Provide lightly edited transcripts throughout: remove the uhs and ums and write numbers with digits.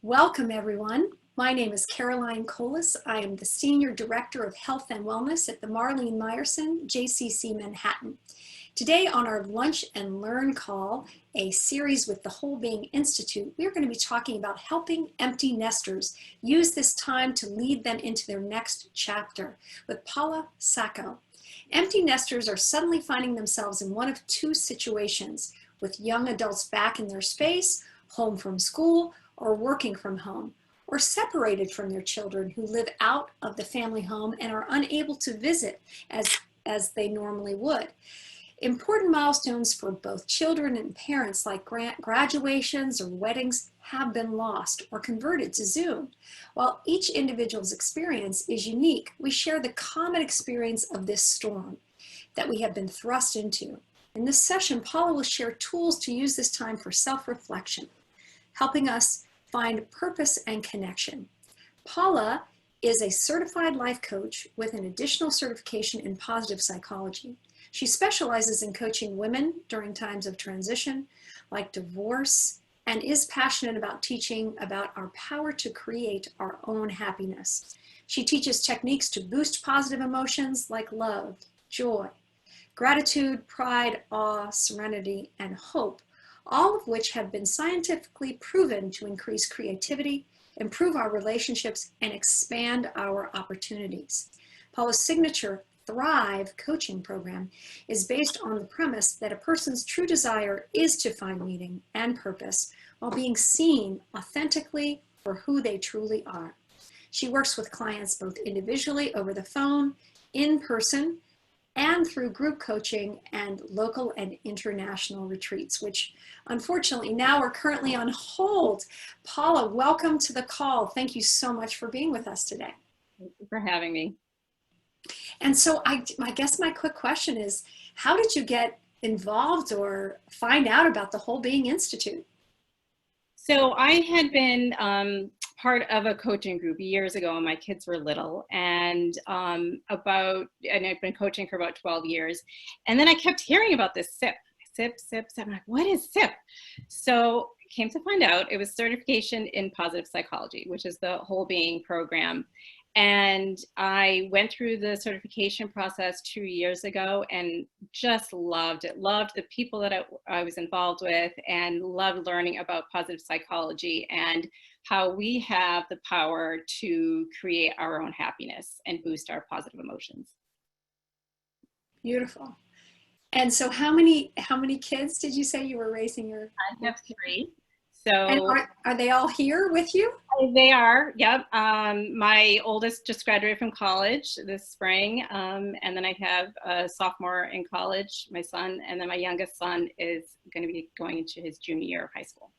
Welcome, everyone. My name is Caroline Colas. I am the Senior Director of Health and Wellness at the Marlene Meyerson JCC Manhattan. Today on our Lunch and Learn call, a series with the Whole Being Institute, we are going to be talking about helping empty nesters use this time to lead them into their next chapter with Paula Sacco. Empty nesters are suddenly finding themselves in one of two situations, with young adults back in their space, home from school, or working from home, or separated from their children who live out of the family home and are unable to visit as they normally would. Important milestones for both children and parents like graduations or weddings have been lost or converted to Zoom. While each individual's experience is unique, we share the common experience of this storm that we have been thrust into. In this session, Paula will share tools to use this time for self-reflection, helping us find purpose and connection. Paula is a certified life coach with an additional certification in positive psychology. She specializes in coaching women during times of transition, like divorce, and is passionate about teaching about our power to create our own happiness. She teaches techniques to boost positive emotions like love, joy, gratitude, pride, awe, serenity, and hope, all of which have been scientifically proven to increase creativity, improve our relationships, and expand our opportunities. Paula's signature Thrive coaching program is based on the premise that a person's true desire is to find meaning and purpose while being seen authentically for who they truly are. She works with clients both individually over the phone, in person, and through group coaching and local and international retreats, which unfortunately now are currently on hold. Paula, welcome to the call. Thank you so much for being with us today. Thank you for having me. And so I guess my quick question is, how did you get involved or find out about the Whole Being Institute? So I had been part of a coaching group years ago when my kids were little, and I've been coaching for about 12 years. And then I kept hearing about this SIP. I'm like, what is SIP? So came to find out it was certification in positive psychology, which is the Whole Being program. And I went through the certification process 2 years ago and just loved it. Loved the people that I was involved with, and loved learning about positive psychology and how we have the power to create our own happiness and boost our positive emotions. Beautiful. And so how many kids did you say you were raising? I have 3. So, and are they all here with you? They are, yep. My oldest just graduated from college this spring, and then I have a sophomore in college, my son, and then my youngest son is going to be going into his junior year of high school.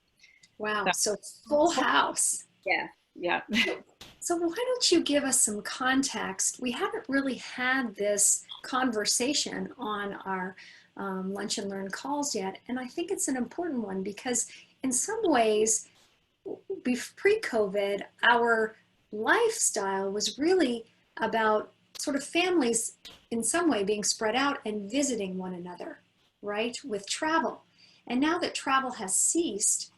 Wow, so full house. Yeah. So why don't you give us some context? We haven't really had this conversation on our Lunch and Learn calls yet, and I think it's an important one because in some ways, pre-COVID, our lifestyle was really about sort of families in some way being spread out and visiting one another, right, with travel. And now that travel has ceased,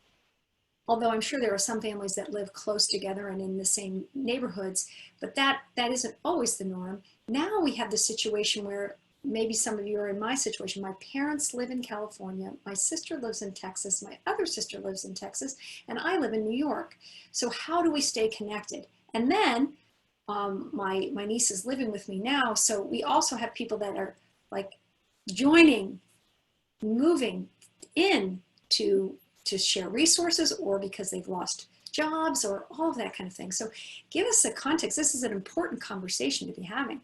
although I'm sure there are some families that live close together and in the same neighborhoods, but that isn't always the norm. Now we have the situation where maybe some of you are in my situation. My parents live in California. My sister lives in Texas. My other sister lives in Texas. And I live in New York. So how do we stay connected? And then my niece is living with me now. So we also have people that are like joining, moving in to share resources, or because they've lost jobs, or all of that kind of thing. So give us a context. This is an important conversation to be having.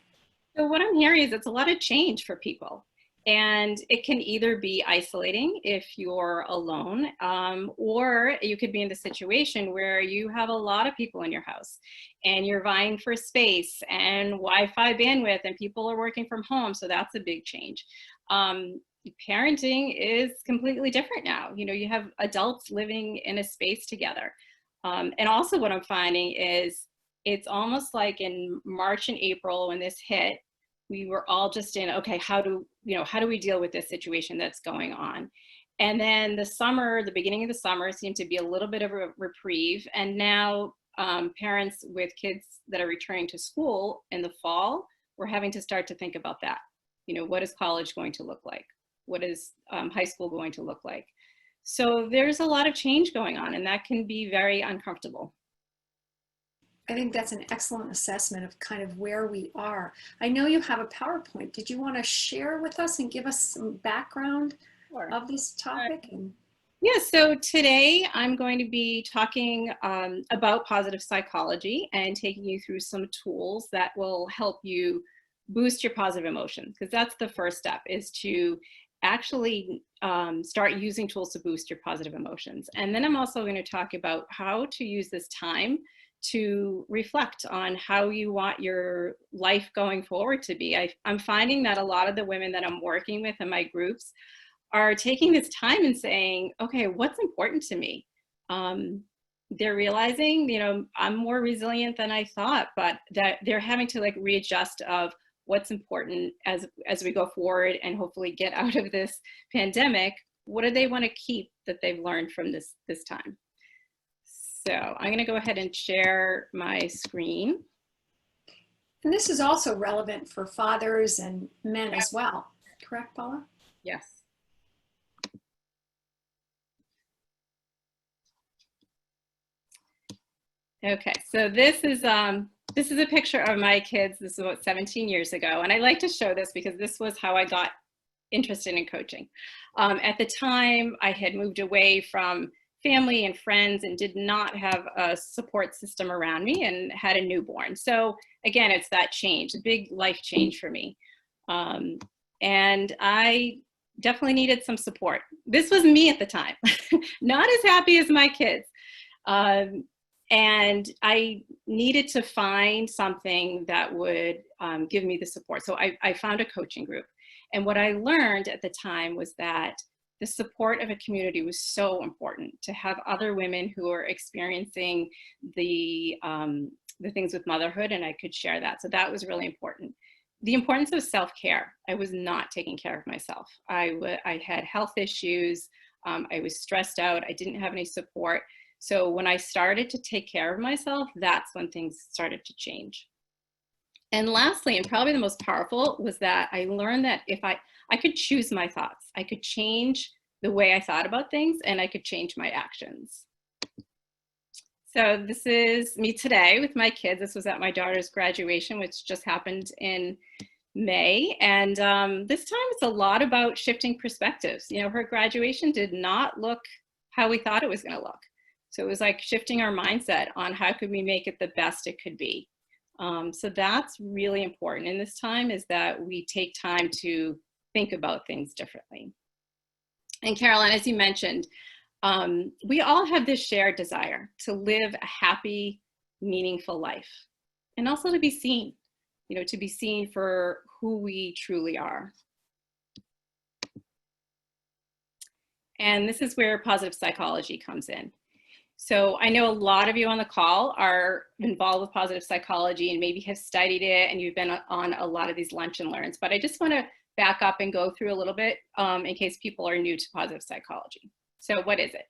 So what I'm hearing is it's a lot of change for people, and it can either be isolating if you're alone, or you could be in the situation where you have a lot of people in your house and you're vying for space and Wi-Fi bandwidth, and people are working from home. So that's a big change. Parenting is completely different now. You know, you have adults living in a space together. And also what I'm finding is it's almost like in March and April when this hit, we were all just in, okay, how do we deal with this situation that's going on? And then the summer, the beginning of the summer seemed to be a little bit of a reprieve. And now parents with kids that are returning to school in the fall, we're having to start to think about that. You know, what is college going to look like? What is high school going to look like? So there's a lot of change going on, and that can be very uncomfortable. I think that's an excellent assessment of kind of where we are. I know you have a PowerPoint. Did you want to share with us and give us some background Sure. of this topic? Yeah, so today I'm going to be talking about positive psychology and taking you through some tools that will help you boost your positive emotions, because that's the first step, is to actually start using tools to boost your positive emotions. And then I'm also going to talk about how to use this time to reflect on how you want your life going forward to be. I'm finding that a lot of the women that I'm working with in my groups are taking this time and saying, okay, what's important to me? They're realizing, you know, I'm more resilient than I thought, but that they're having to like readjust of what's important as we go forward and hopefully get out of this pandemic. What do they want to keep that they've learned from this time? So I'm going to go ahead and share my screen. And this is also relevant for fathers and men as well, correct, Paula? Yes. Okay, so this is a picture of my kids. This is about 17 years ago, and I like to show this because this was how I got interested in coaching. At the time, I had moved away from family and friends and did not have a support system around me and had a newborn. So again, it's that change, a big life change for me. And I definitely needed some support. This was me at the time, not as happy as my kids. And I needed to find something that would give me the support. So I found a coaching group. And what I learned at the time was that the support of a community was so important, to have other women who are experiencing the things with motherhood, and I could share that. So that was really important. The importance of self-care. I was not taking care of myself. I had health issues. I was stressed out. I didn't have any support. So when I started to take care of myself, that's when things started to change. And lastly, and probably the most powerful, was that I learned that if I could choose my thoughts, I could change the way I thought about things, and I could change my actions. So this is me today with my kids. This was at my daughter's graduation, which just happened in May. And this time it's a lot about shifting perspectives. You know, her graduation did not look how we thought it was going to look. So it was like shifting our mindset on how could we make it the best it could be. So that's really important in this time, is that we take time to think about things differently. And Caroline, as you mentioned, we all have this shared desire to live a happy, meaningful life, and also to be seen, you know, to be seen for who we truly are. And this is where positive psychology comes in. So I know a lot of you on the call are involved with positive psychology and maybe have studied it, and you've been on a lot of these lunch and learns, but I just want to back up and go through a little bit in case people are new to positive psychology. So what is it?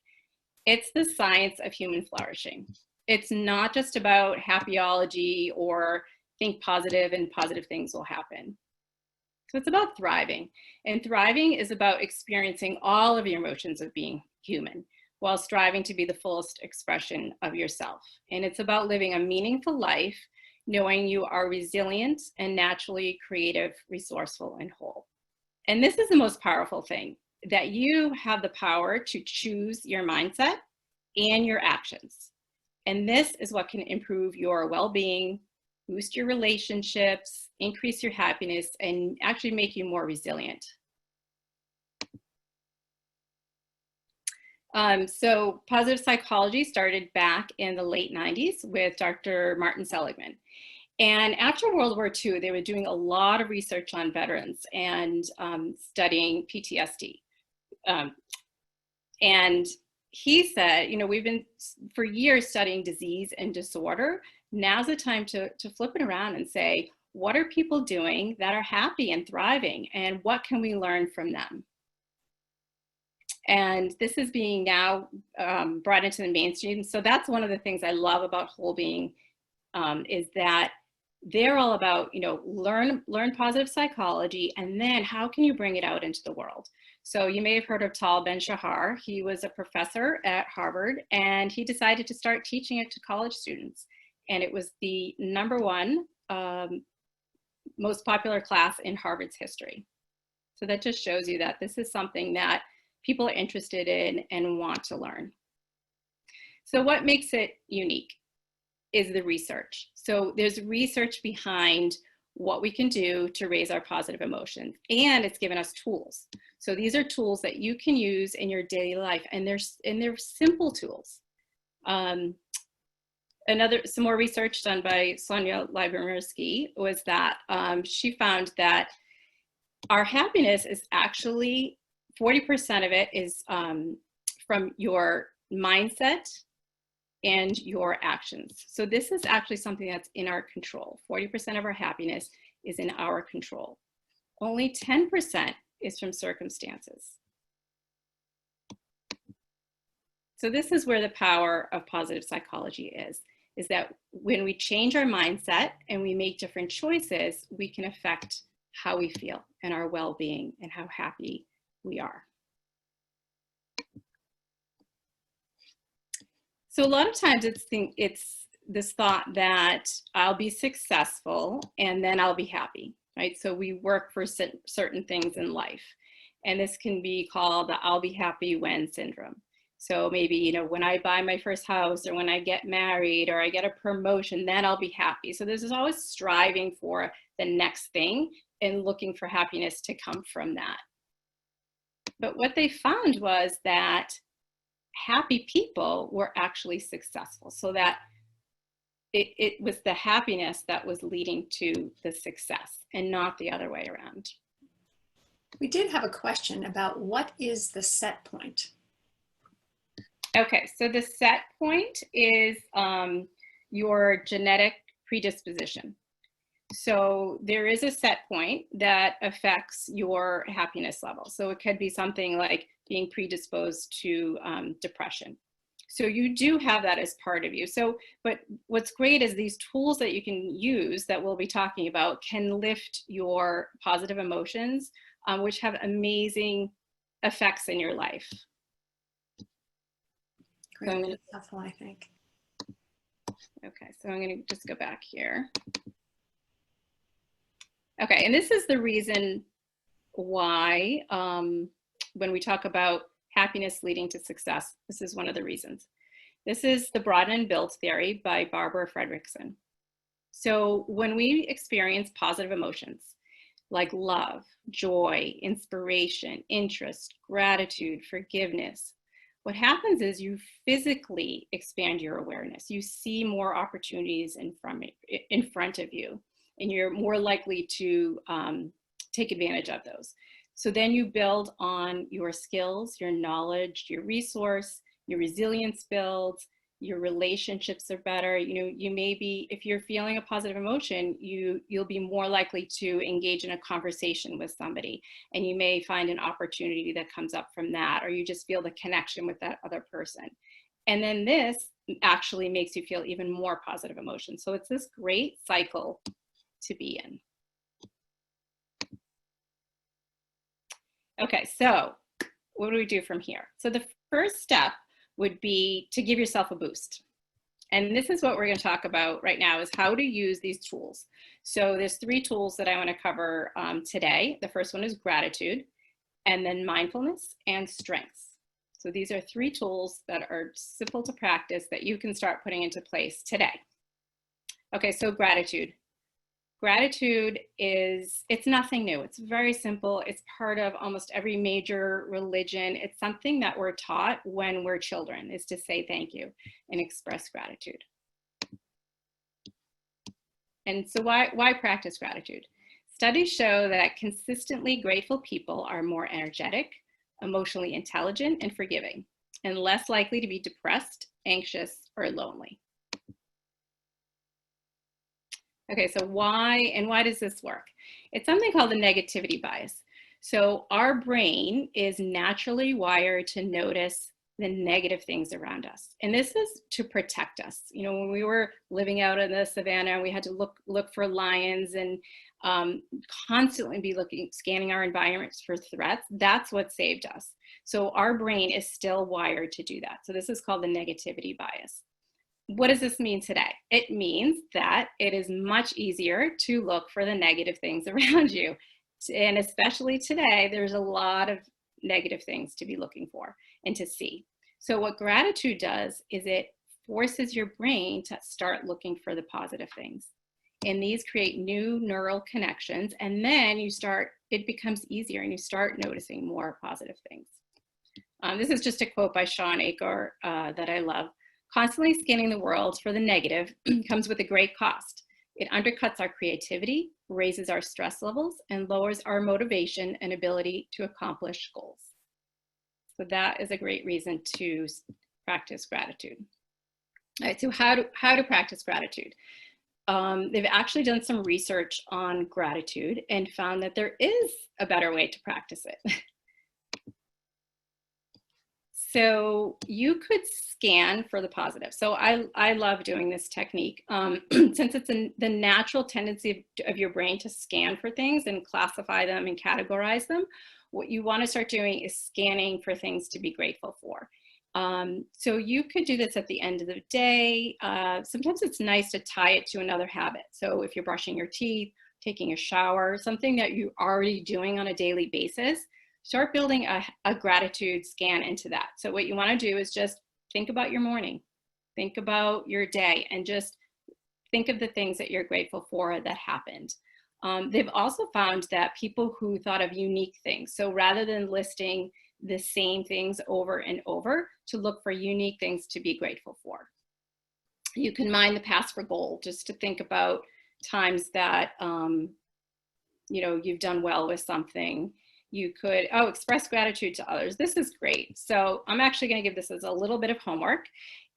It's the science of human flourishing. It's not just about happyology or think positive and positive things will happen. So it's about thriving, and thriving is about experiencing all of your emotions of being human, while striving to be the fullest expression of yourself. And it's about living a meaningful life, knowing you are resilient and naturally creative, resourceful, and whole. And this is the most powerful thing, that you have the power to choose your mindset and your actions. And this is what can improve your well-being, boost your relationships, increase your happiness, and actually make you more resilient. So positive psychology started back in the late 90s with Dr. Martin Seligman. And after World War II, they were doing a lot of research on veterans and studying PTSD. And he said, you know, we've been for years studying disease and disorder. Now's the time to flip it around and say, what are people doing that are happy and thriving, and what can we learn from them? And this is being now brought into the mainstream. So that's one of the things I love about whole being, is that they're all about, learn positive psychology, and then how can you bring it out into the world? So you may have heard of Tal Ben-Shahar. He was a professor at Harvard, and he decided to start teaching it to college students. And it was the #1 most popular class in Harvard's history. So that just shows you that this is something that people are interested in and want to learn. So what makes it unique is the research. So there's research behind what we can do to raise our positive emotions, and it's given us tools. So these are tools that you can use in your daily life, and they're simple tools. Some more research done by Sonia Lyubomirsky was that she found that our happiness is actually 40% of it is from your mindset and your actions. So this is actually something that's in our control. 40% of our happiness is in our control. Only 10% is from circumstances. So this is where the power of positive psychology is that when we change our mindset and we make different choices, we can affect how we feel and our well-being and how happy we are. So a lot of times it's this thought that I'll be successful and then I'll be happy, right? So we work for certain things in life. And this can be called the I'll be happy when syndrome. So maybe, when I buy my first house, or when I get married, or I get a promotion, then I'll be happy. So there's always striving for the next thing and looking for happiness to come from that. But what they found was that happy people were actually successful. So that it was the happiness that was leading to the success and not the other way around. We did have a question about what is the set point? Okay, so the set point is your genetic predisposition. So there is a set point that affects your happiness level. So it could be something like being predisposed to depression. So you do have that as part of you. So, but what's great is these tools that you can use that we'll be talking about can lift your positive emotions, which have amazing effects in your life. Great, so helpful, I think. Okay, so I'm going to just go back here. Okay, and this is the reason why when we talk about happiness leading to success, this is one of the reasons. This is the broaden and build theory by Barbara Fredrickson. So when we experience positive emotions like love, joy, inspiration, interest, gratitude, forgiveness, what happens is you physically expand your awareness. You see more opportunities in front of you, and you're more likely to take advantage of those. So then you build on your skills, your knowledge, your resource, your resilience builds, your relationships are better. You may be, if you're feeling a positive emotion, you'll be more likely to engage in a conversation with somebody, and you may find an opportunity that comes up from that, or you just feel the connection with that other person. And then this actually makes you feel even more positive emotions. So it's this great cycle to be in. Okay, so what do we do from here? So the first step would be to give yourself a boost. And this is what we're going to talk about right now, is how to use these tools. So there's 3 tools that I want to cover today. The first one is gratitude, and then mindfulness and strengths. So these are 3 tools that are simple to practice that you can start putting into place today. Okay, so gratitude. Gratitude it's nothing new. It's very simple. It's part of almost every major religion. It's something that we're taught when we're children, is to say thank you and express gratitude. And so why practice gratitude? Studies show that consistently grateful people are more energetic, emotionally intelligent, and forgiving, and less likely to be depressed, anxious, or lonely. Okay, so why does this work? It's something called the negativity bias. So our brain is naturally wired to notice the negative things around us. And this is to protect us. You know, when we were living out in the savannah and we had to look for lions and constantly be scanning our environments for threats, that's what saved us. So our brain is still wired to do that. So this is called the negativity bias. What does this mean today? It means that it is much easier to look for the negative things around you. And especially today, there's a lot of negative things to be looking for and to see. So what gratitude does is it forces your brain to start looking for the positive things. And these create new neural connections. And then it becomes easier and you start noticing more positive things. This is just a quote by Sean Achor that I love. Constantly scanning the world for the negative comes with a great cost. It undercuts our creativity, raises our stress levels, and lowers our motivation and ability to accomplish goals. So that is a great reason to practice gratitude. All right, so how to practice gratitude? They've actually done some research on gratitude and found that there is a better way to practice it. So you could scan for the positive. So I love doing this technique since it's the natural tendency of your brain to scan for things and classify them and categorize them. What you want to start doing is scanning for things to be grateful for. So you could do this at the end of the day. Sometimes it's nice to tie it to another habit. So if you're brushing your teeth, taking a shower, something that you're already doing on a daily basis, start building a gratitude scan into that. So what you want to do is just think about your morning, think about your day, and just think of the things that you're grateful for that happened. They've also found that people who thought of unique things, so rather than listing the same things over and over, to look for unique things to be grateful for. You can mine the past for gold, just to think about times that you've done well with something. You could, express gratitude to others. This is great. So I'm actually going to give this as a little bit of homework,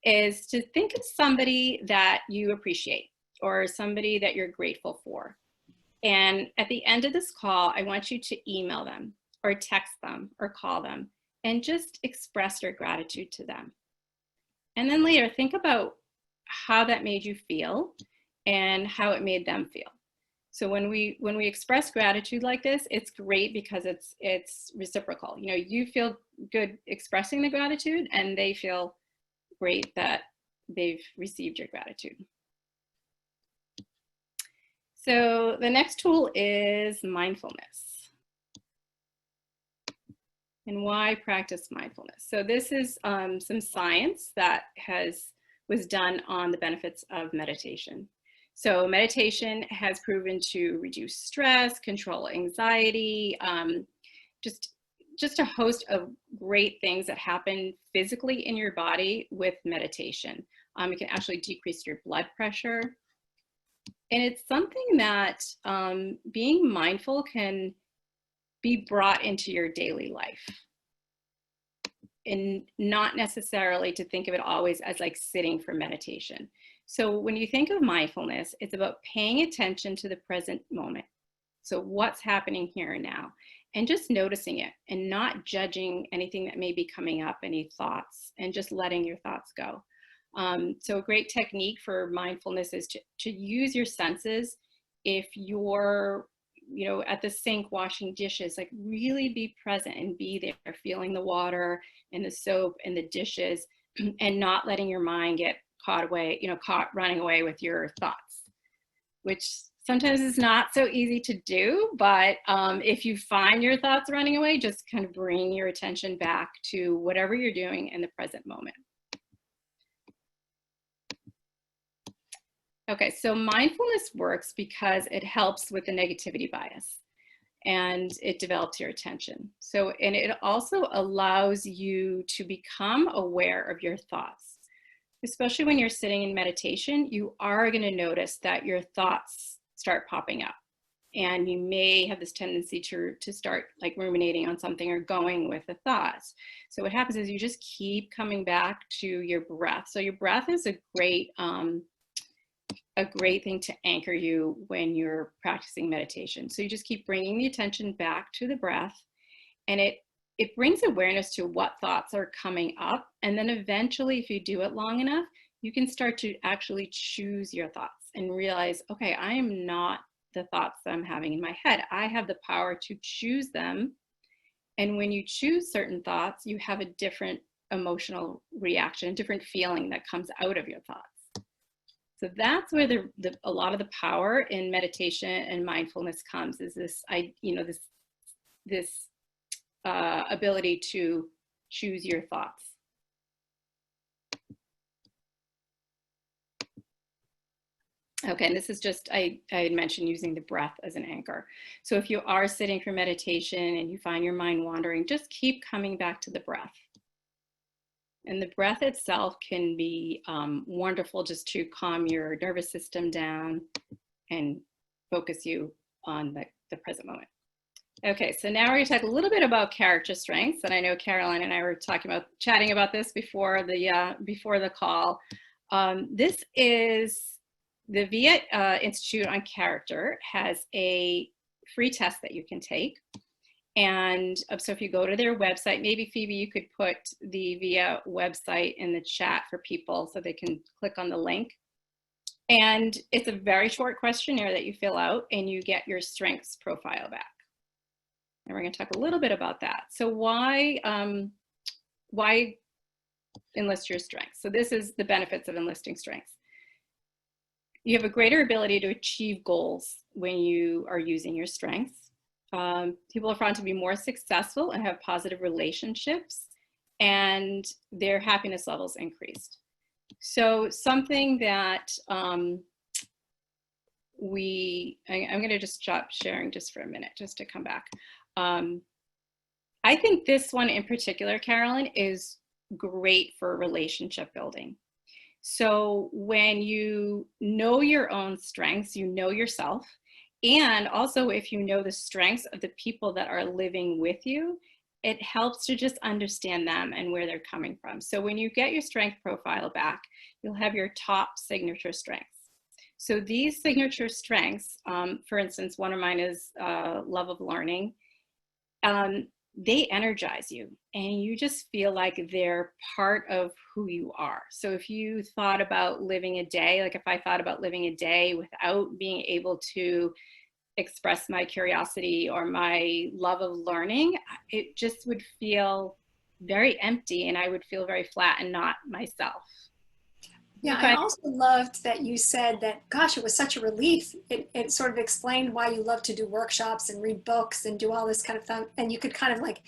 is to think of somebody that you appreciate or somebody that you're grateful for. And at the end of this call, I want you to email them or text them or call them and just express your gratitude to them. And then later, think about how that made you feel and how it made them feel. So when we express gratitude like this, it's great because it's reciprocal. You know, you feel good expressing the gratitude and they feel great that they've received your gratitude. So the next tool is mindfulness. And why practice mindfulness? So this is some science that was done on the benefits of meditation. So meditation has proven to reduce stress, control anxiety, just a host of great things that happen physically in your body with meditation. It can actually decrease your blood pressure. And it's something that being mindful can be brought into your daily life. And not necessarily to think of it always as like sitting for meditation. So when you think of mindfulness, it's about paying attention to the present moment. So what's happening here and now, and just noticing it and not judging anything that may be coming up, any thoughts, and just letting your thoughts go. So a great technique for mindfulness is to use your senses. If you're at the sink washing dishes, like really be present and be there, feeling the water and the soap and the dishes, and not letting your mind get caught running away with your thoughts, which sometimes is not so easy to do. But if you find your thoughts running away, just kind of bring your attention back to whatever you're doing in the present moment. Okay, so mindfulness works because it helps with the negativity bias and it develops your attention. So, and it also allows you to become aware of your thoughts. Especially when you're sitting in meditation, you are going to notice that your thoughts start popping up. And you may have this tendency to start like ruminating on something or going with the thoughts. So what happens is you just keep coming back to your breath. So your breath is a great a great thing to anchor you when you're practicing meditation. So you just keep bringing the attention back to the breath, and it brings awareness to what thoughts are coming up. And then eventually, if you do it long enough, you can start to actually choose your thoughts and realize, okay, I am not the thoughts that I'm having in my head. I have the power to choose them. And when you choose certain thoughts, you have a different emotional reaction, a different feeling that comes out of your thoughts. So that's where a lot of the power in meditation and mindfulness comes, is this ability to choose your thoughts. Okay, and this is just, I had mentioned using the breath as an anchor. So if you are sitting for meditation and you find your mind wandering, just keep coming back to the breath. And the breath itself can be wonderful just to calm your nervous system down and focus you on the present moment. Okay, so now we're going to talk a little bit about character strengths. And I know Caroline and I were chatting about this before the call. This is the VIA Institute on Character has a free test that you can take. And so if you go to their website, maybe Phoebe, you could put the VIA website in the chat for people so they can click on the link. And it's a very short questionnaire that you fill out, and you get your strengths profile back. And we're going to talk a little bit about that. So why enlist your strengths? So this is the benefits of enlisting strengths. You have a greater ability to achieve goals when you are using your strengths. People are found to be more successful and have positive relationships, and their happiness levels increased. So something that I'm going to just stop sharing just for a minute, just to come back. I think this one in particular, Carolyn, is great for relationship building. So when you know your own strengths, you know yourself, and also if you know the strengths of the people that are living with you, it helps to just understand them and where they're coming from. So when you get your strength profile back, you'll have your top signature strengths. So these signature strengths, for instance, one of mine is love of learning. They energize you, and you just feel like they're part of who you are. So if you thought about living a day, like if I thought about living a day without being able to express my curiosity or my love of learning, it just would feel very empty, and I would feel very flat and not myself. Yeah, I also loved that you said that, gosh, it was such a relief. It sort of explained why you love to do workshops and read books and do all this kind of stuff. And you could kind of like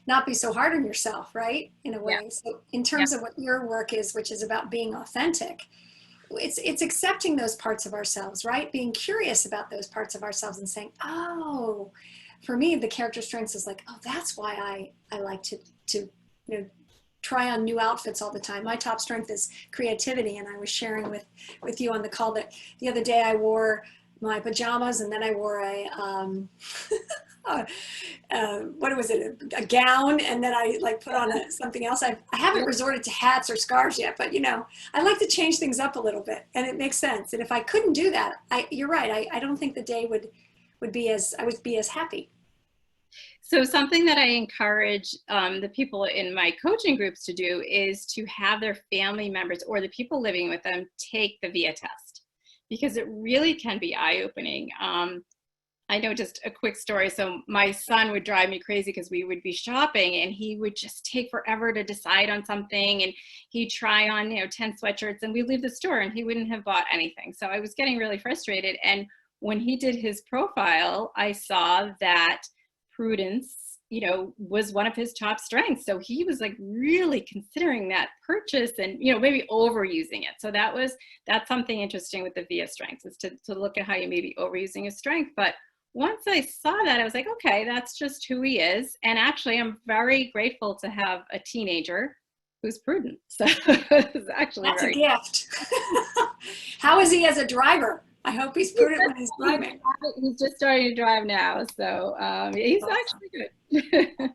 not be so hard on yourself, right? In a way. Yeah. So in terms of what your work is, which is about being authentic, it's accepting those parts of ourselves, right? Being curious about those parts of ourselves and saying, oh, for me, the character strengths is like, oh, that's why I like to try on new outfits all the time. My top strength is creativity, and I was sharing with you on the call that the other day I wore my pajamas, and then I wore a what was it, a gown, and then I like put on something else. I haven't resorted to hats or scarves yet, but I like to change things up a little bit, and it makes sense. And if I couldn't do that, you're right, I don't think the day would be as happy. So something that I encourage the people in my coaching groups to do is to have their family members or the people living with them take the VIA test, because it really can be eye-opening. I know just a quick story. So my son would drive me crazy because we would be shopping and he would just take forever to decide on something, and he'd try on 10 sweatshirts, and we'd leave the store and he wouldn't have bought anything. So I was getting really frustrated. And when he did his profile, I saw that prudence, was one of his top strengths. So he was like really considering that purchase and, maybe overusing it. So that's something interesting with the VIA strengths, is to look at how you may be overusing a strength. But once I saw that, I was like, okay, that's just who he is. And actually, I'm very grateful to have a teenager who's prudent. So it's actually that's a gift. How is he as a driver? I hope he's prudent when he's driving. He's just starting to drive now, so he's Awesome. actually good.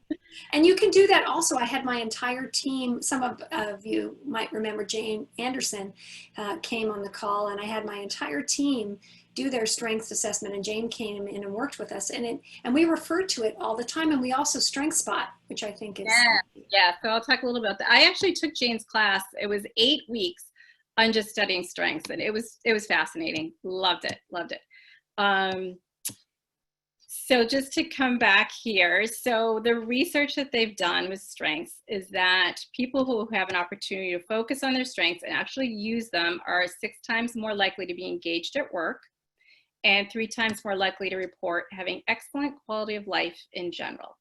And you can do that also. I had my entire team, some of you might remember Jane Anderson came on the call, and I had my entire team do their strengths assessment, and Jane came in and worked with us, and we refer to it all the time, and we also strength spot, which I think is yeah. So I'll talk a little about that. I actually took Jane's class. It was 8 weeks on just studying strengths, and it was fascinating. Loved it. So just to come back here, so the research that they've done with strengths is that people who have an opportunity to focus on their strengths and actually use them are 6 times more likely to be engaged at work and 3 times more likely to report having excellent quality of life in general.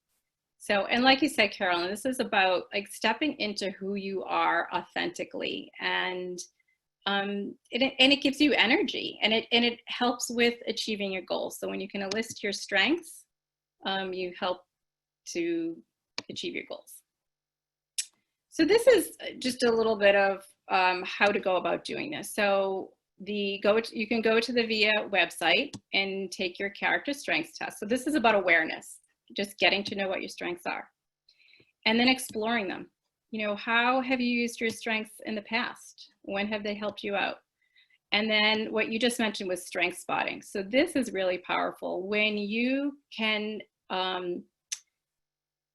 So, and like you said, Carolyn, this is about like stepping into who you are authentically, and it gives you energy, and it helps with achieving your goals. So when you can list your strengths, you help to achieve your goals. So this is just a little bit of how to go about doing this. So you can go to the VIA website and take your character strengths test. So this is about awareness, just getting to know what your strengths are, and then exploring them. You know, how have you used your strengths in the past? When have they helped you out? And then what you just mentioned was strength spotting. So this is really powerful when you can,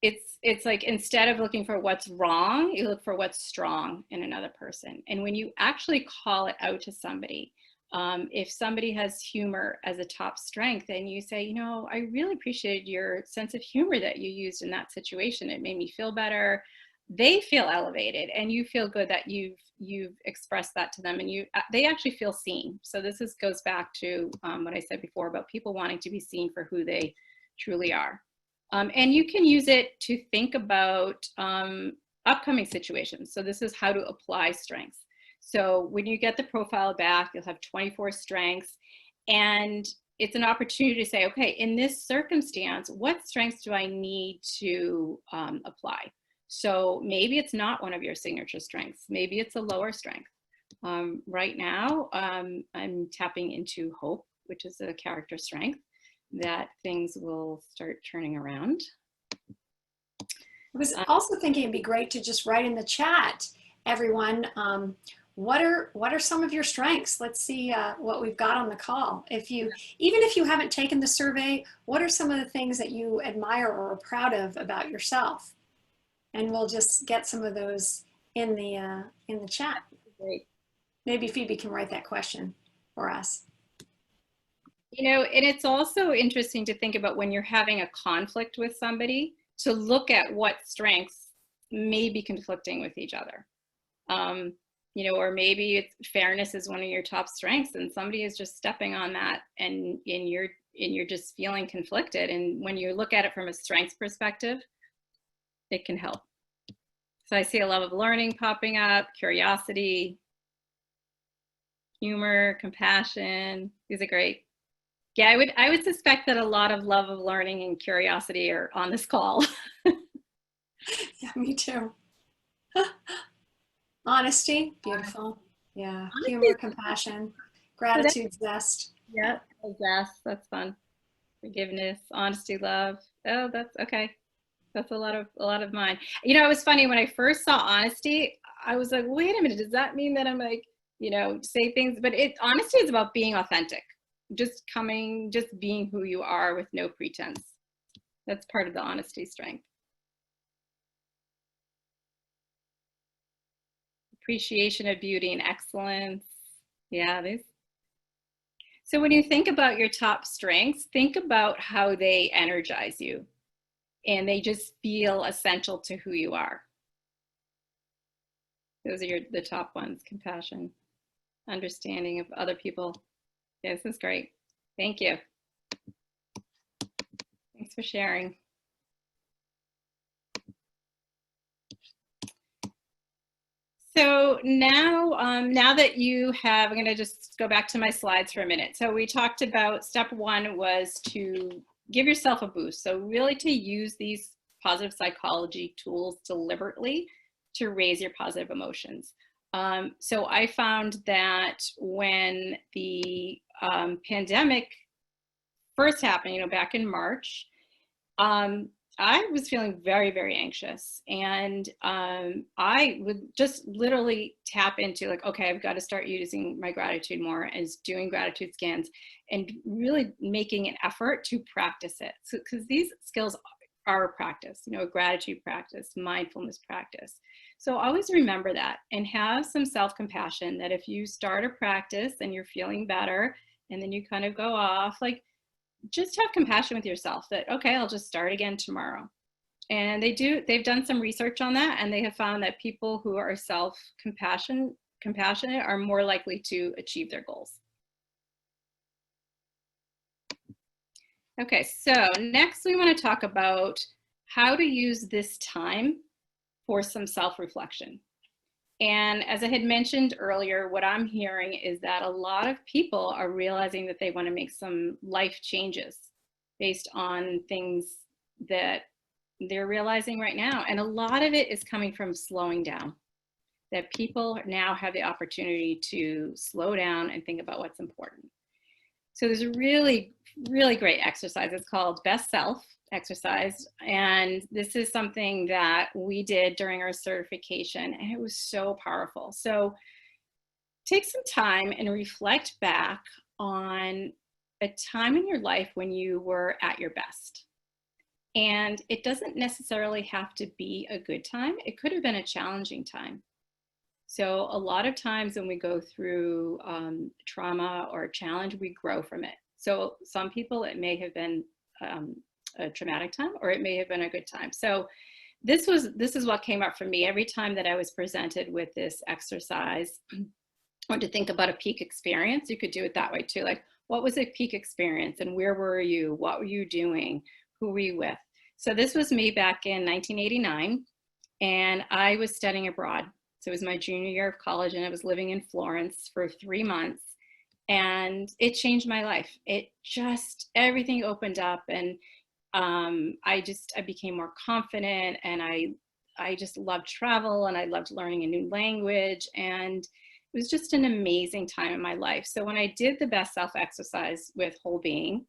it's like instead of looking for what's wrong, you look for what's strong in another person. And when you actually call it out to somebody, if somebody has humor as a top strength and you say, you know, I really appreciated your sense of humor that you used in that situation. It made me feel better. They feel elevated, and you feel good that you've expressed that to them, and they actually feel seen. So this goes back to what I said before about people wanting to be seen for who they truly are. And you can use it to think about upcoming situations. So this is how to apply strengths. So when you get the profile back, you'll have 24 strengths, and it's an opportunity to say, okay, in this circumstance, what strengths do I need to apply? So maybe it's not one of your signature strengths. Maybe it's a lower strength. Right now, I'm tapping into hope, which is a character strength, that things will start turning around. I was also thinking it'd be great to just write in the chat, everyone, what are some of your strengths? Let's see what we've got on the call. Even if you haven't taken the survey, what are some of the things that you admire or are proud of about yourself? And we'll just get some of those in the chat. Great. Maybe Phoebe can write that question for us. You know, and it's also interesting to think about when you're having a conflict with somebody, to look at what strengths may be conflicting with each other. You know, or maybe fairness is one of your top strengths, and somebody is just stepping on that, and you're just feeling conflicted. And when you look at it from a strengths perspective, it can help. So I see a love of learning popping up, curiosity, humor, compassion. These are great. Yeah, I would suspect that a lot of love of learning and curiosity are on this call. Yeah, me too. Honesty, beautiful. Yeah, humor, compassion, gratitude, zest. Yeah, zest, that's fun. Forgiveness, honesty, love. Oh, that's okay. That's a lot of mine. You know, it was funny when I first saw honesty, I was like, wait a minute, does that mean that I'm like, you know, say things? But honesty is about being authentic, just being who you are with no pretense. That's part of the honesty strength. Appreciation of beauty and excellence. Yeah, so when you think about your top strengths, think about how they energize you, and they just feel essential to who you are. Those are the top ones: compassion, understanding of other people. Yeah, this is great. Thank you. Thanks for sharing. So now that you have, I'm going to just go back to my slides for a minute. So we talked about step 1 was to give yourself a boost. So really to use these positive psychology tools deliberately to raise your positive emotions. So I found that when the pandemic first happened, back in March, um, I was feeling very, very anxious. And I would just literally tap into like, okay, I've got to start using my gratitude more, and doing gratitude scans and really making an effort to practice it. So, because these skills are a practice, a gratitude practice, mindfulness practice. So always remember that, and have some self-compassion that if you start a practice and you're feeling better and then you kind of go off, like, just have compassion with yourself that, okay, I'll just start again tomorrow. And they've done some research on that, and they have found that people who are compassionate are more likely to achieve their goals. Okay, so next we want to talk about how to use this time for some self-reflection. And as I had mentioned earlier, what I'm hearing is that a lot of people are realizing that they want to make some life changes based on things that they're realizing right now. And a lot of it is coming from slowing down, that people now have the opportunity to slow down and think about what's important. So there's a really, really great exercise. It's called Best Self exercise. And this is something that we did during our certification, and it was so powerful. So take some time and reflect back on a time in your life when you were at your best. And it doesn't necessarily have to be a good time. It could have been a challenging time. So a lot of times when we go through trauma or a challenge, we grow from it. So some people, it may have been a traumatic time, or it may have been a good time. So this is what came up for me every time that I was presented with this exercise. Or to think about a peak experience. You could do it that way too. Like, what was a peak experience, and where were you? What were you doing? Who were you with? So this was me back in 1989, and I was studying abroad. So it was my junior year of college, and I was living in Florence for 3 months, and it changed my life. Everything opened up, and I became more confident, and I just loved travel, and I loved learning a new language, and it was just an amazing time in my life. So when I did the Best Self exercise with Whole Being,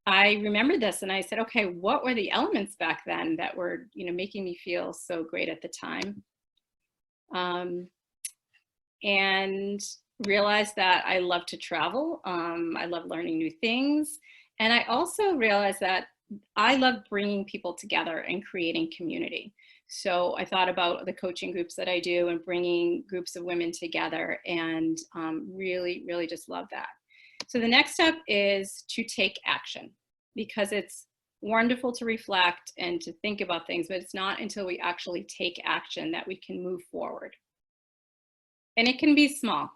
I remembered this, and I said, okay, what were the elements back then that were, making me feel so great at the time? And realized that I love to travel. I love learning new things. And I also realized that I love bringing people together and creating community. So I thought about the coaching groups that I do and bringing groups of women together, and really, really just love that. So the next step is to take action, because it's wonderful to reflect and to think about things, but it's not until we actually take action that we can move forward. And it can be small.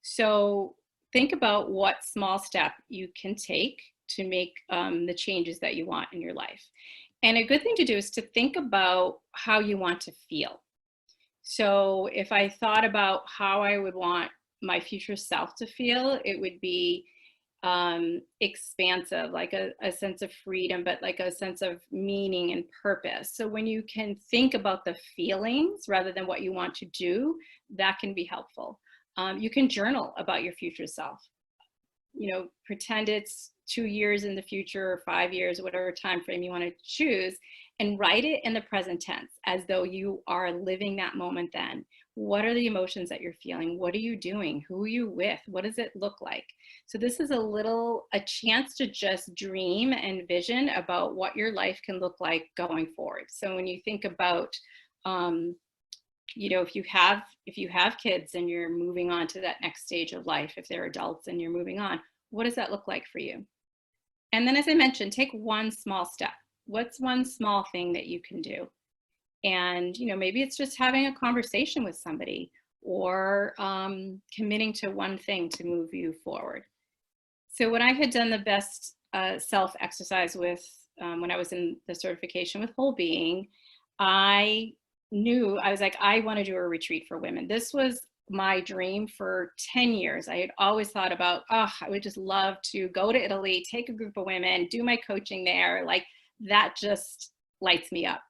So think about what small step you can take to make the changes that you want in your life. And a good thing to do is to think about how you want to feel. So if I thought about how I would want my future self to feel, it would be expansive, like a sense of freedom, but like a sense of meaning and purpose. So when you can think about the feelings rather than what you want to do, that can be helpful. You can journal about your future self. Pretend it's 2 years in the future, or 5 years, whatever time frame you want to choose, and write it in the present tense as though you are living that moment then. What are the emotions that you're feeling? What are you doing? Who are you with? What does it look like? So this is a chance to just dream and vision about what your life can look like going forward. So when you think about, if you have kids and you're moving on to that next stage of life, if they're adults and you're moving on, what does that look like for you? And then, as I mentioned, take one small step. What's one small thing that you can do? And, maybe it's just having a conversation with somebody, or committing to one thing to move you forward. So when I had done the Best Self exercise with, when I was in the certification with Whole Being, I was like, I want to do a retreat for women. This was my dream for 10 years. I had always thought about, I would just love to go to Italy, take a group of women, do my coaching there. Like, that just lights me up.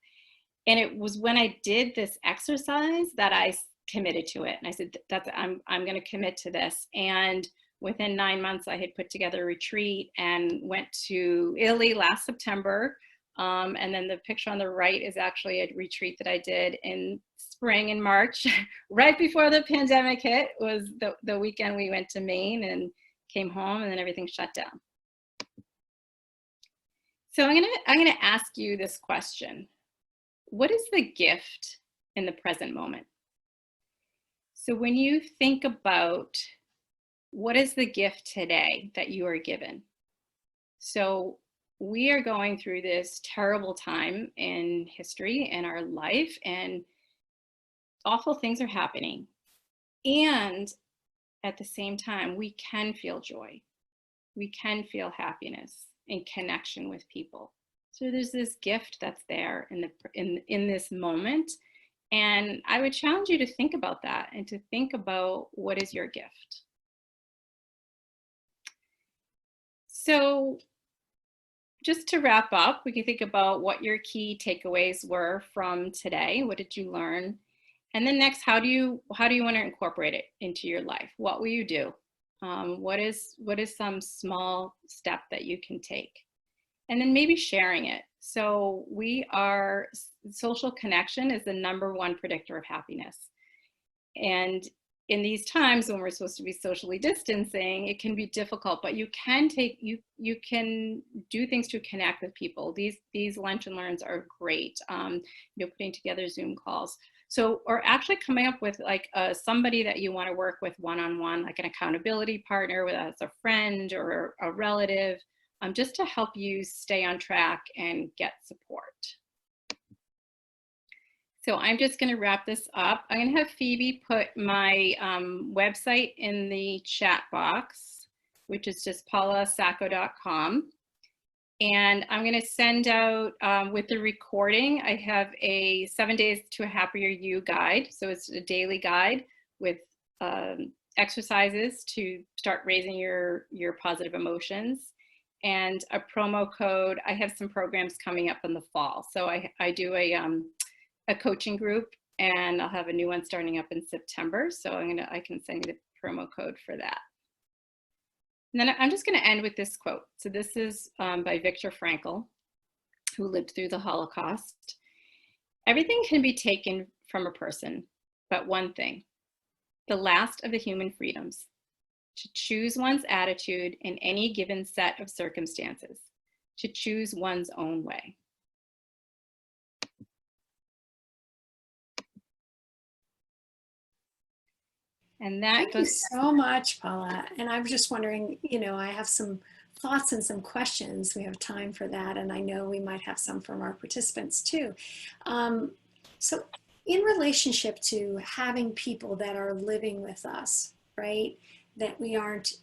And it was when I did this exercise that I committed to it. And I said, I'm going to commit to this. And within 9 months, I had put together a retreat and went to Italy last September. And then the picture on the right is actually a retreat that I did in spring in March, right before the pandemic hit. Was the weekend we went to Maine and came home, and then everything shut down. So I'm gonna ask you this question. What is the gift in the present moment? So when you think about what is the gift today that you are given? So we are going through this terrible time in history in our life, and awful things are happening. And at the same time, we can feel joy. We can feel happiness and connection with people. So there's this gift that's there in this moment. And I would challenge you to think about that and to think about what is your gift. So just to wrap up, we can think about what your key takeaways were from today. What did you learn? And then next, how do you want to incorporate it into your life? What will you do? What is some small step that you can take? And then maybe sharing it. So social connection is the #1 predictor of happiness. And in these times when we're supposed to be socially distancing, it can be difficult, but you can do things to connect with people. These lunch and learns are great. Putting together Zoom calls. So, or actually coming up with like somebody that you want to work with one-on-one, like an accountability partner, whether it's a friend or a relative, just to help you stay on track and get support. So I'm just going to wrap this up. I'm going to have Phoebe put my website in the chat box, which is just paulasacco.com. And I'm going to send out with the recording, I have a 7 Days to a Happier You guide. So it's a daily guide with exercises to start raising your positive emotions, and a promo code. I have some programs coming up in the fall. So I do a coaching group, and I'll have a new one starting up in September. So I can send you the promo code for that. And then I'm just going to end with this quote. So this is by Viktor Frankl, who lived through the Holocaust. Everything can be taken from a person, but one thing, the last of the human freedoms, to choose one's attitude in any given set of circumstances, to choose one's own way. And that Thank you so much, Paula. And I was just wondering, I have some thoughts and some questions. We have time for that. And I know we might have some from our participants too. So in relationship to having people that are living with us, right, that we aren't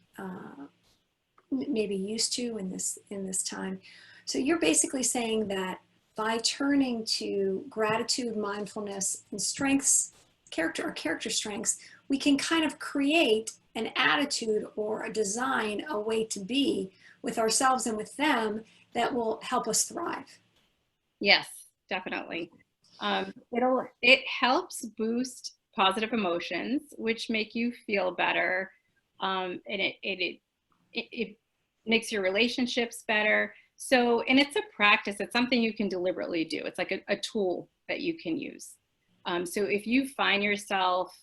maybe used to in this time. So you're basically saying that by turning to gratitude, mindfulness, and strengths, character strengths, we can kind of create an attitude or a design, a way to be with ourselves and with them that will help us thrive. Yes, definitely. It helps boost positive emotions, which make you feel better, and it makes your relationships better. So, and it's a practice. It's something you can deliberately do. It's like a tool that you can use. So if you find yourself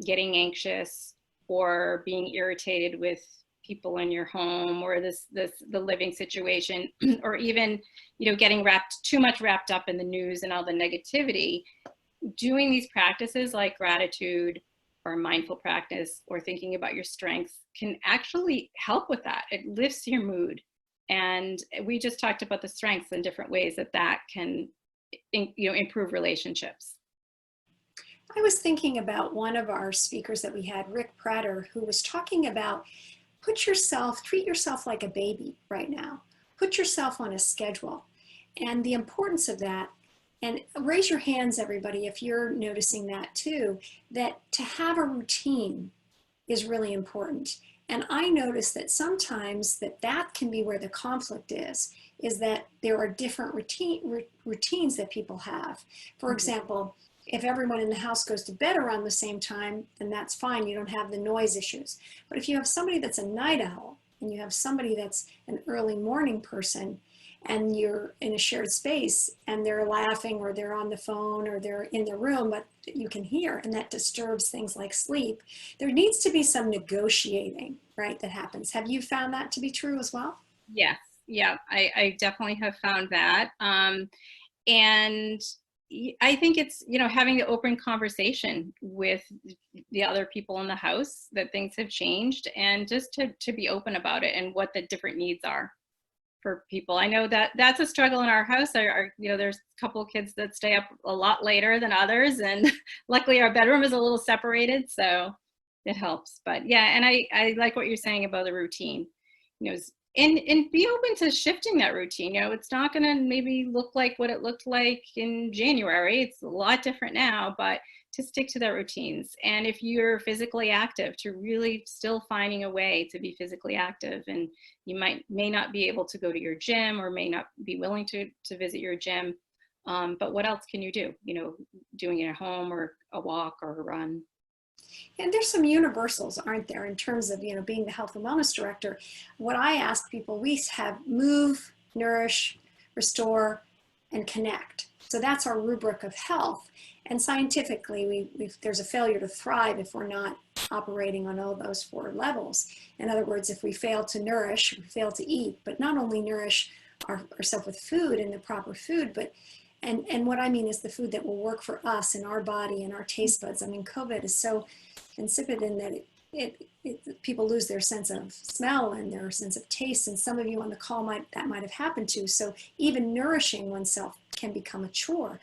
getting anxious or being irritated with people in your home or the living situation, or even getting too much wrapped up in the news and all the negativity, doing these practices like gratitude or mindful practice or thinking about your strengths can actually help with that. It lifts your mood. And we just talked about the strengths and different ways that can improve relationships. I was thinking about one of our speakers that we had, Rick Prater, who was talking about treat yourself like a baby right now. Put yourself on a schedule and the importance of that. And raise your hands, everybody, if you're noticing that too, that to have a routine is really important. And I notice that sometimes that can be where the conflict is that there are different routines that people have. For example, If everyone in the house goes to bed around the same time, then that's fine. You don't have the noise issues. But if you have somebody that's a night owl and you have somebody that's an early morning person and you're in a shared space and they're laughing or they're on the phone or they're in the room, but you can hear, and that disturbs things like sleep, there needs to be some negotiating, right, that happens. Have you found that to be true as well? Yes, yeah, I definitely have found that. And I think it's, having the open conversation with the other people in the house that things have changed, and just to be open about it and what the different needs are for people. I know that that's a struggle in our house. There's a couple of kids that stay up a lot later than others, and luckily our bedroom is a little separated, so it helps. But yeah, and I like what you're saying about the routine, you know, and be open to shifting that routine. It's not going to maybe look like what it looked like in January. It's a lot different now, but to stick to their routines. And if you're physically active, to really still finding a way to be physically active. And you may not be able to go to your gym, or may not be willing to visit your gym. But what else can you do? Doing it at home, or a walk, or a run. And there's some universals, aren't there, in terms of, being the health and wellness director. What I ask people, we have move, nourish, restore, and connect. So that's our rubric of health. And scientifically, there's a failure to thrive if we're not operating on all those four levels. In other words, if we fail to nourish, we fail to eat, but not only nourish ourselves with food and the proper food, but and what I mean is the food that will work for us and our body and our taste buds. I mean, COVID is so insipid in that people lose their sense of smell and their sense of taste. And some of you on the call might have happened to. So even nourishing oneself can become a chore.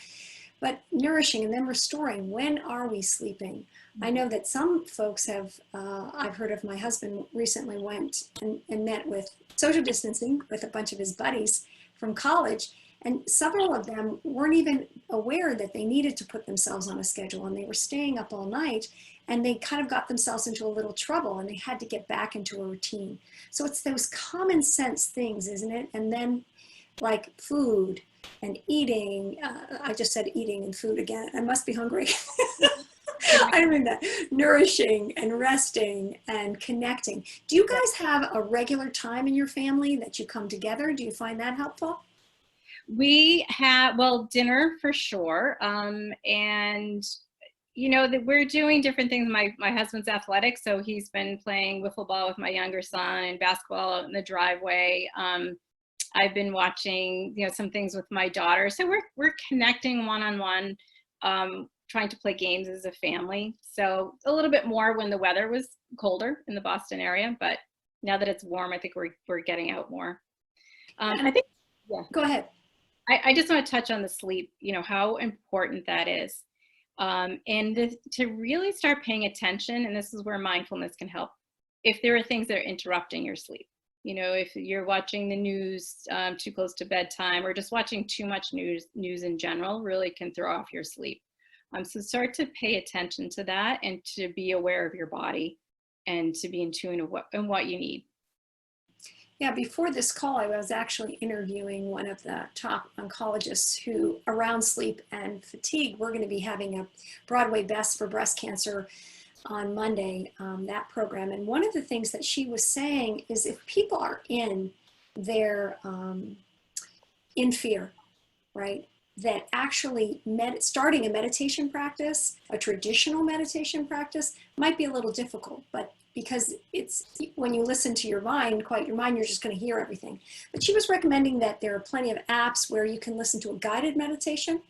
But nourishing and then restoring, when are we sleeping? I know that some folks have, I've heard of, my husband recently went and met with social distancing with a bunch of his buddies from college. And several of them weren't even aware that they needed to put themselves on a schedule, and they were staying up all night, and they kind of got themselves into a little trouble, and they had to get back into a routine. So it's those common sense things, isn't it? And then like food and eating, I just said eating and food again. I must be hungry. I mean that. Nourishing and resting and connecting. Do you guys have a regular time in your family that you come together? Do you find that helpful? We have, well, dinner for sure. And that we're doing different things. My husband's athletic, so he's been playing wiffle ball with my younger son and basketball out in the driveway. I've been watching, some things with my daughter. So we're connecting one-on-one, trying to play games as a family. So a little bit more when the weather was colder in the Boston area, but now that it's warm, I think we're getting out more. I think, yeah. Go ahead. I just want to touch on the sleep, how important that is. And to really start paying attention, and this is where mindfulness can help, if there are things that are interrupting your sleep. If you're watching the news too close to bedtime, or just watching too much news in general, really can throw off your sleep. So start to pay attention to that, and to be aware of your body, and to be in tune of what you need. Yeah, before this call, I was actually interviewing one of the top oncologists who, around sleep and fatigue, we're going to be having a Broadway Best for Breast Cancer on Monday, that program. And one of the things that she was saying is, if people are in fear, right, that actually starting a meditation practice, a traditional meditation practice, might be a little difficult, but because it's, when you listen to your mind, quiet your mind, you're just going to hear everything. But she was recommending that there are plenty of apps where you can listen to a guided meditation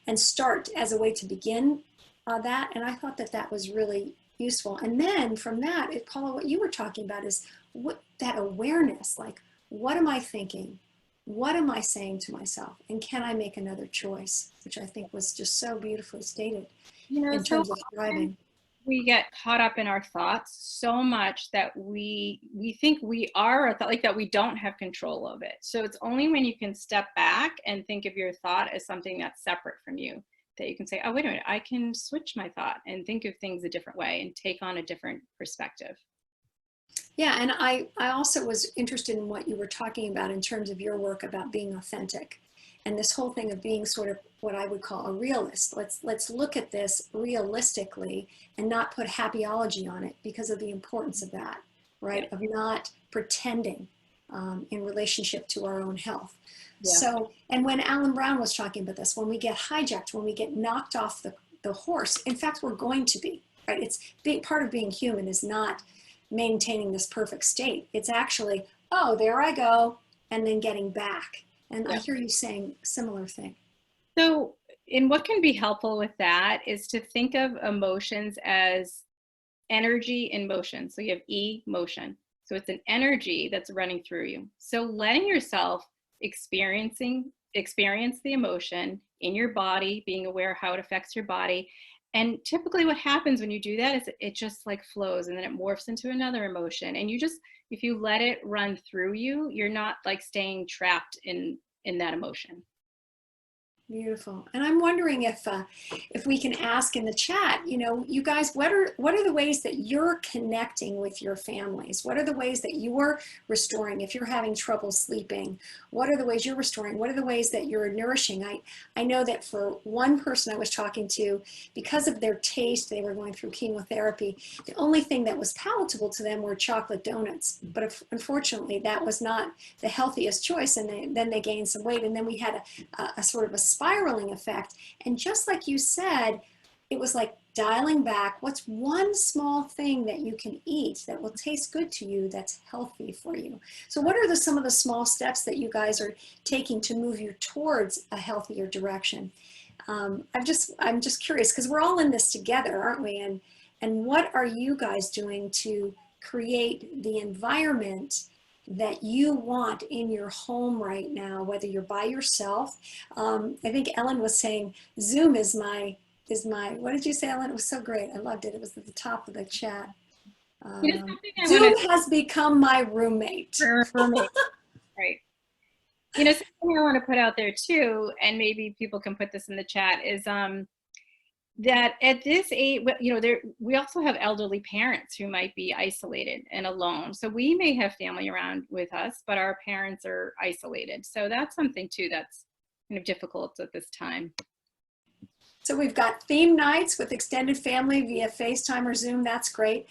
and start as a way to begin that. And I thought that was really useful. And then from that, Paula, what you were talking about is that awareness, like, what am I thinking? What am I saying to myself? And can I make another choice? Which I think was just so beautifully stated in terms of thriving. We get caught up in our thoughts so much that we think we are a thought, like that we don't have control of it. So it's only when you can step back and think of your thought as something that's separate from you, that you can say, oh, wait a minute, I can switch my thought and think of things a different way and take on a different perspective. Yeah, and I also was interested in what you were talking about in terms of your work about being authentic. and this whole thing of being sort of what I would call a realist. Let's look at this realistically and not put happyology on it because of the importance of that, right? Yeah. Of not pretending in relationship to our own health. Yeah. So, and when Alan Brown was talking about this, when we get hijacked, when we get knocked off the horse, in fact, we're going to be, right? It's being part of being human is not maintaining this perfect state. It's actually, oh, there I go, and then getting back. And I Yeah. hear you saying similar thing. So, and what can be helpful with that is to think of emotions as energy in motion. So you have emotion. So it's an energy that's running through you. So letting yourself experience the emotion in your body, being aware how it affects your body. And typically what happens when you do that is it just like flows and then it morphs into another emotion. And you just, if you let it run through you, you're not like staying trapped in that emotion. Beautiful. And I'm wondering if we can ask in the chat, you know, you guys, what are the ways that you're connecting with your families? What are the ways that you're restoring? If you're having trouble sleeping, what are the ways you're restoring? What are the ways that you're nourishing? I know that for one person I was talking to, because of their taste, they were going through chemotherapy. The only thing that was palatable to them were chocolate donuts. But unfortunately, that was not the healthiest choice. And then they gained some weight. And then we had a sort of a spiraling effect. And just like you said, it was like dialing back. What's one small thing that you can eat that will taste good to you that's healthy for you? So what are some of the small steps that you guys are taking to move you towards a healthier direction? I'm just curious because we're all in this together, aren't we? And what are you guys doing to create the environment that you want in your home right now, whether you're by yourself? I think Ellen was saying Zoom is my, what did you say, Ellen? It was so great. I loved it. It was at the top of the chat. Something I Zoom want has become my roommate. for me, right? Something I want to put out there too, and maybe people can put this in the chat, is that at this age, we also have elderly parents who might be isolated and alone. So we may have family around with us, but our parents are isolated. So that's something too that's kind of difficult at this time. So we've got theme nights with extended family via FaceTime or Zoom. That's great.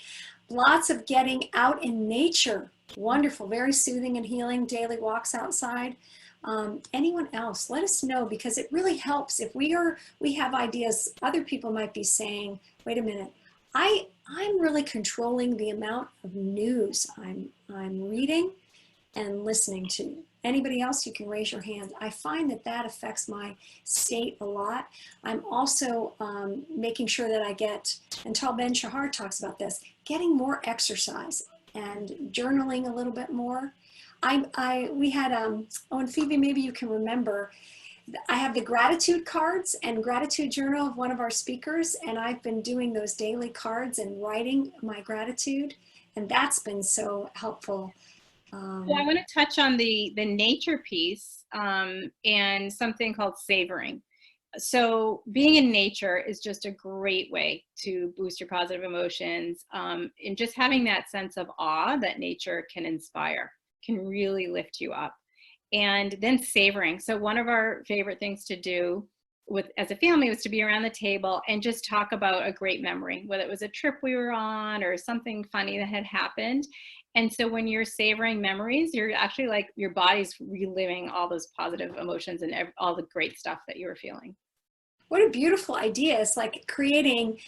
Lots of getting out in nature. Wonderful, very soothing and healing, daily walks outside. Anyone else, let us know, because it really helps if we have ideas. Other people might be saying, wait a minute, I'm really controlling the amount of news I'm reading and listening to. Anybody else, you can raise your hand. I find that affects my state a lot. I'm also making sure that I get, and Tal Ben Shahar talks about this, getting more exercise and journaling a little bit more. We had, oh, and Phoebe, maybe you can remember, I have the gratitude cards and gratitude journal of one of our speakers, and I've been doing those daily cards and writing my gratitude, and that's been so helpful. So I want to touch on the nature piece and something called savoring. So being in nature is just a great way to boost your positive emotions, and just having that sense of awe that nature can inspire can really lift you up. And then savoring. So one of our favorite things to do as a family was to be around the table and just talk about a great memory, whether it was a trip we were on or something funny that had happened. And so when you're savoring memories, you're actually like, your body's reliving all those positive emotions and all the great stuff that you were feeling. What a beautiful idea. It's like creating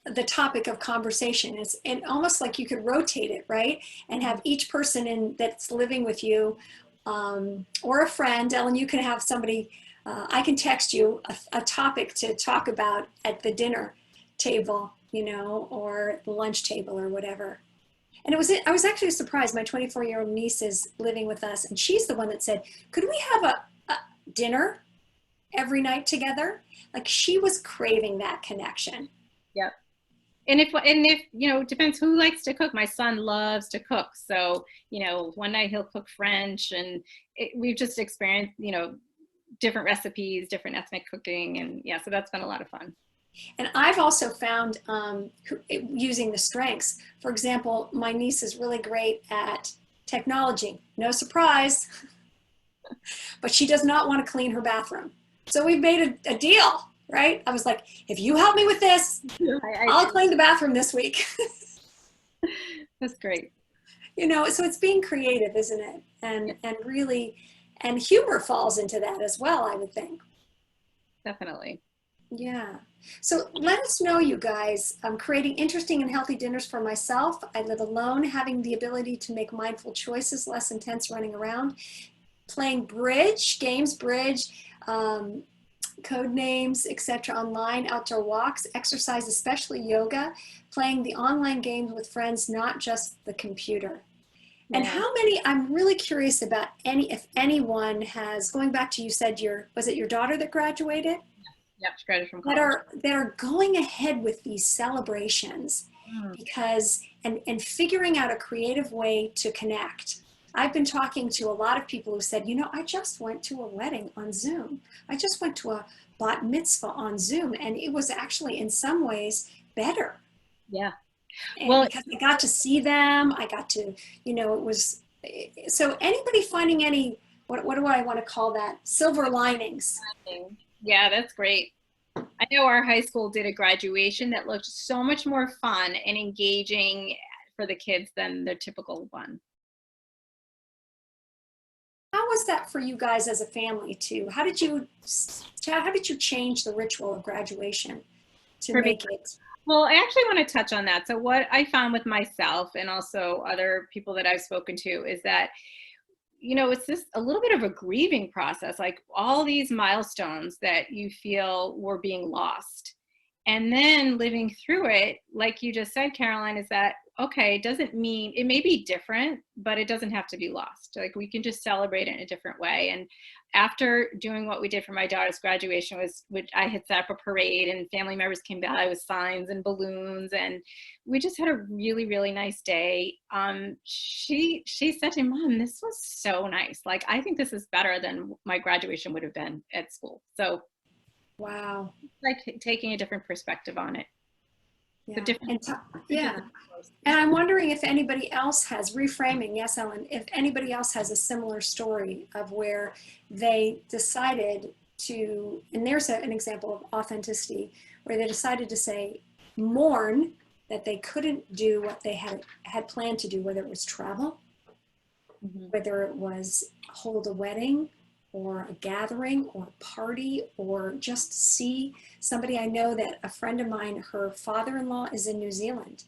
the topic of conversation. It's almost like you could rotate it, right? And have each person that's living with you or a friend. Ellen, you can have somebody, I can text you a topic to talk about at the dinner table, or the lunch table or whatever. And I was actually surprised. My 24-year-old niece is living with us, and she's the one that said, could we have a dinner every night together? Like, she was craving that connection. Yep. And if it depends who likes to cook. My son loves to cook. So, one night he'll cook French, and we've just experienced, different recipes, different ethnic cooking. And yeah, so that's been a lot of fun. And I've also found using the strengths. For example, my niece is really great at technology. No surprise. but she does not want to clean her bathroom. So we've made a deal, right? I was like, if you help me with this, I'll clean the bathroom this week. That's great. So it's being creative, isn't it? And really, and humor falls into that as well, I would think. Definitely. Yeah. So let us know, you guys. I'm creating interesting and healthy dinners for myself. I live alone, having the ability to make mindful choices, less intense running around, playing bridge, games, bridge, code names, etc. online, outdoor walks, exercise, especially yoga, playing the online games with friends, not just the computer. And Yeah. how many, I'm really curious about if anyone has, going back to, you said was it your daughter that graduated? Yep, she graduated from That college. are going ahead with these celebrations Mm. because, and figuring out a creative way to connect. I've been talking to a lot of people who said, I just went to a wedding on Zoom. I just went to a bat mitzvah on Zoom, and it was actually in some ways better. Yeah. And Well, because I got to see them, I got to, it was, so anybody finding any, what do I want to call that? Silver linings. yeah, that's great. I know our high school did a graduation that looked so much more fun and engaging for the kids than the typical one. How was that for you guys as a family too? Chad, how did you change the ritual of graduation to For me, make it? well, I actually want to touch on that. So what I found with myself and also other people that I've spoken to is that, it's just a little bit of a grieving process, like all these milestones that you feel were being lost. And then living through it, like you just said, Caroline, is that, okay, it doesn't mean, it may be different, but it doesn't have to be lost. Like we can just celebrate it in a different way. And after doing what we did for my daughter's graduation which I had set up a parade and family members came by with signs and balloons, and we just had a really, really nice day. She said to me, Mom, this was so nice. Like, I think this is better than my graduation would have been at school. So Wow. like taking a different perspective on it. The Yeah. different, Yeah. And I'm wondering if anybody else has reframing. Yes, Ellen, if anybody else has a similar story of where they decided to, and there's an example of authenticity, where they decided to say, mourn that they couldn't do what they had planned to do, whether it was travel, whether it was hold a wedding or a gathering or a party or just see somebody. I know that a friend of mine, her father-in-law is in New Zealand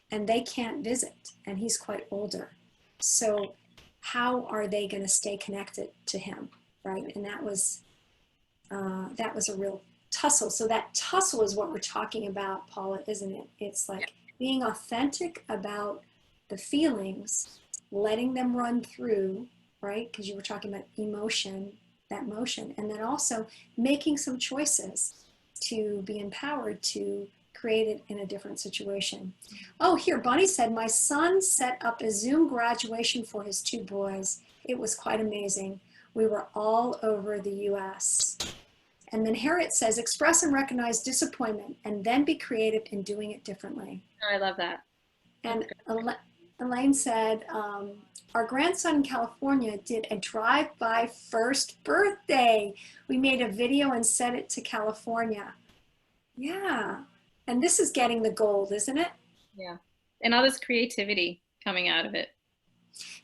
and they can't visit, and he's quite older. So how are they going to stay connected to him, right? And that was a real tussle. So that tussle is what we're talking about, Paula, isn't it? It's like being authentic about the feelings, letting them run through, right? Because you were talking about emotion, that motion, and then also making some choices to be empowered to create it in a different situation. Oh, here, Bonnie said, my son set up a Zoom graduation for his two boys. It was quite amazing. We were all over the US. And then Harriet says, express and recognize disappointment and then be creative in doing it differently. Oh, I love that. And Elaine said, our grandson in California did a drive-by first birthday. We made a video and sent it to California. Yeah. And this is getting the gold, isn't it? Yeah. And all this creativity coming out of it.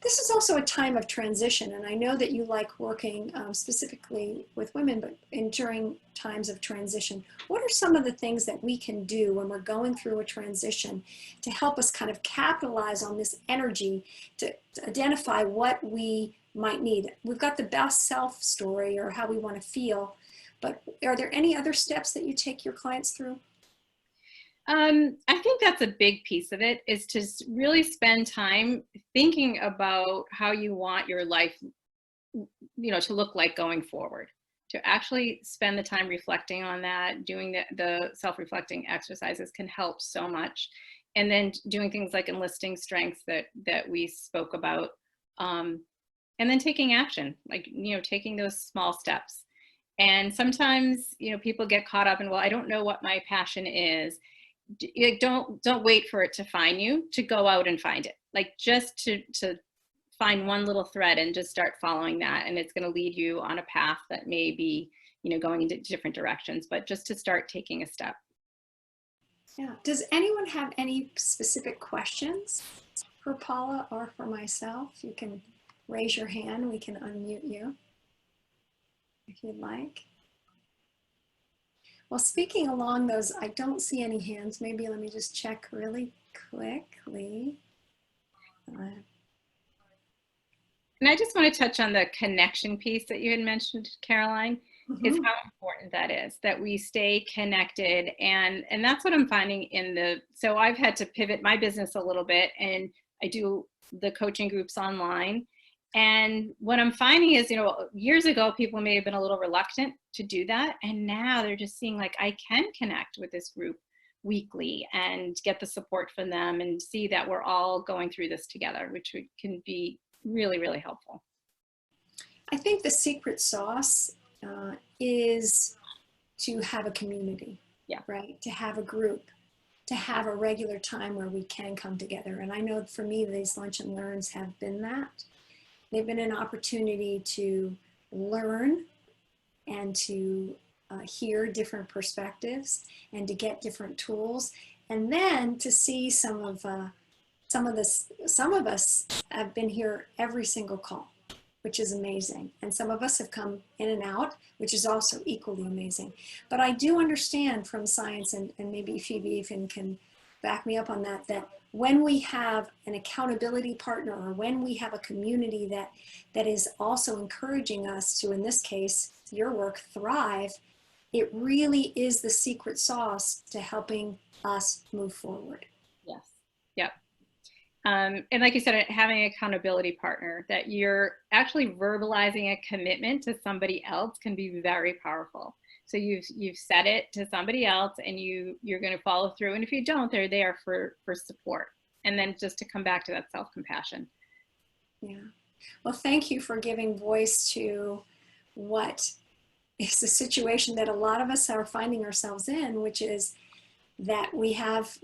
This is also a time of transition, and I know that you like working specifically with women, but during times of transition, what are some of the things that we can do when we're going through a transition to help us kind of capitalize on this energy to identify what we might need? We've got the best self story or how we want to feel, but are there any other steps that you take your clients through? I think that's a big piece of it, is to really spend time thinking about how you want your life, to look like going forward. To actually spend the time reflecting on that, doing the self-reflecting exercises can help so much. And then doing things like enlisting strengths that we spoke about. And then taking action, like, taking those small steps. And sometimes, people get caught up in, well, I don't know what my passion is. Don't wait for it to find you, to go out and find it. Like, just to find one little thread and just start following that. And it's going to lead you on a path that may be, going into different directions, but just to start taking a step. Yeah. Does anyone have any specific questions for Paula or for myself? You can raise your hand. We can unmute you if you'd like. Well, speaking along those, I don't see any hands. Maybe let me just check really quickly. And I just want to touch on the connection piece that you had mentioned, Caroline, is how important that is, that we stay connected. And that's what I'm finding so I've had to pivot my business a little bit, and I do the coaching groups online. And what I'm finding is, years ago, people may have been a little reluctant to do that. And now they're just seeing like, I can connect with this group weekly and get the support from them and see that we're all going through this together, which can be really, really helpful. I think the secret sauce is to have a community, right? To have a group, to have a regular time where we can come together. And I know for me, these Lunch and Learns have been that. They've been an opportunity to learn and to hear different perspectives and to get different tools, and then to see some of us have been here every single call, which is amazing. And some of us have come in and out, which is also equally amazing. But I do understand from science, and maybe Phoebe even can back me up on that, that when we have an accountability partner, or when we have a community that is also encouraging us to, in this case, your work, thrive, it really is the secret sauce to helping us move forward. Yes. Yep. And like you said, having an accountability partner, that you're actually verbalizing a commitment to somebody else, can be very powerful. So you've said it to somebody else, and you're going to follow through. And if you don't, they're there for support. And then just to come back to that self-compassion. Yeah. Well, thank you for giving voice to what is the situation that a lot of us are finding ourselves in, which is that we have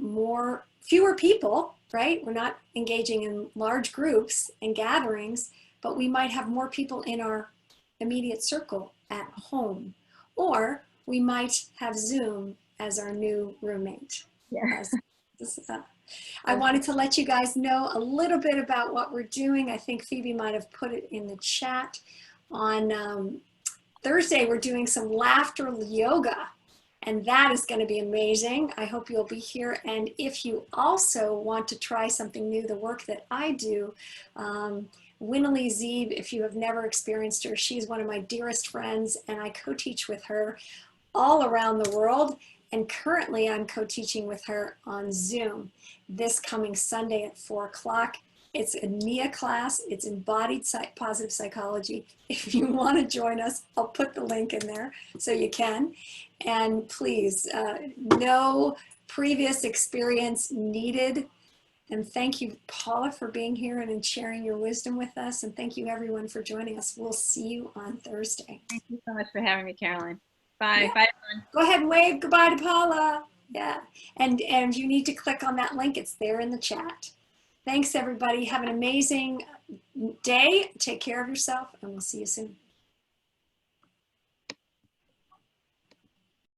fewer people, right? We're not engaging in large groups and gatherings, but we might have more people in our immediate circle at home, or we might have Zoom as our new roommate. Yes. I wanted to let you guys know a little bit about what we're doing. I think Phoebe might have put it in the chat. On Thursday, we're doing some laughter yoga, and that is going to be amazing. I hope you'll be here. And if you also want to try something new, the work that I do, Winnelie Zeeb, if you have never experienced her, she's one of my dearest friends, and I co-teach with her all around the world. And currently I'm co-teaching with her on Zoom this coming Sunday at 4 o'clock. It's a NIA class. It's embodied positive psychology. If you want to join us, I'll put the link in there so you can. And please, no previous experience needed. And thank you, Paula, for being here and sharing your wisdom with us. And thank you, everyone, for joining us. We'll see you on Thursday. Thank you so much for having me, Caroline. Bye. Yeah. Bye, everyone. Go ahead and wave goodbye to Paula. Yeah. And you need to click on that link. It's there in the chat. Thanks, everybody. Have an amazing day. Take care of yourself, and we'll see you soon.